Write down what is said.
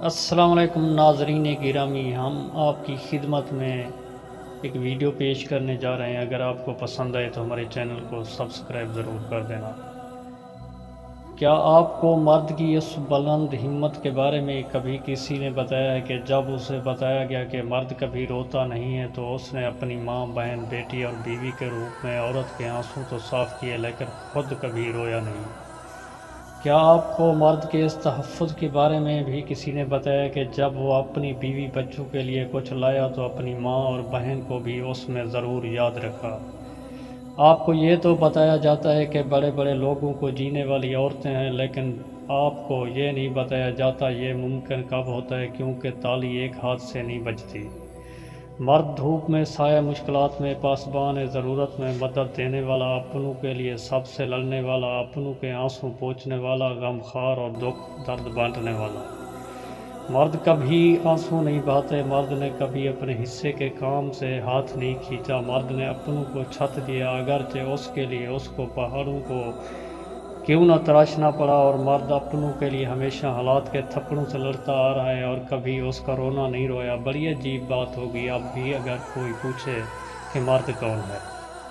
السلام علیکم ناظرین گرامی، ہم آپ کی خدمت میں ایک ویڈیو پیش کرنے جا رہے ہیں۔ اگر آپ کو پسند آئے تو ہمارے چینل کو سبسکرائب ضرور کر دینا۔ کیا آپ کو مرد کی اس بلند ہمت کے بارے میں کبھی کسی نے بتایا ہے کہ جب اسے بتایا گیا کہ مرد کبھی روتا نہیں ہے تو اس نے اپنی ماں، بہن، بیٹی اور بیوی کے روپ میں عورت کے آنسوں تو صاف کیے لیکن خود کبھی رویا نہیں؟ کیا آپ کو مرد کے اس تحفظ کے بارے میں بھی کسی نے بتایا کہ جب وہ اپنی بیوی بچوں کے لیے کچھ لایا تو اپنی ماں اور بہن کو بھی اس میں ضرور یاد رکھا؟ آپ کو یہ تو بتایا جاتا ہے کہ بڑے بڑے لوگوں کو جینے والی عورتیں ہیں، لیکن آپ کو یہ نہیں بتایا جاتا یہ ممکن کب ہوتا ہے، کیونکہ تالی ایک ہاتھ سے نہیں بجتی۔ مرد دھوپ میں سایہ، مشکلات میں پاسبان ہے، ضرورت میں مدد دینے والا، اپنوں کے لیے سب سے لڑنے والا، اپنوں کے آنسوں پوچھنے والا، غمخوار اور دکھ درد بانٹنے والا۔ مرد کبھی آنسوں نہیں بہاتے، مرد نے کبھی اپنے حصے کے کام سے ہاتھ نہیں کھینچا، مرد نے اپنوں کو چھت دیا اگرچہ اس کے لیے اس کو پہاڑوں کو کیوں نہ تراشنا پڑا، اور مرد اپنوں کے لیے ہمیشہ حالات کے تھپڑوں سے لڑتا آ رہا ہے اور کبھی اس کا رونا نہیں رویا۔ بڑی عجیب بات ہوگی اب بھی اگر کوئی پوچھے کہ مرد کون ہے۔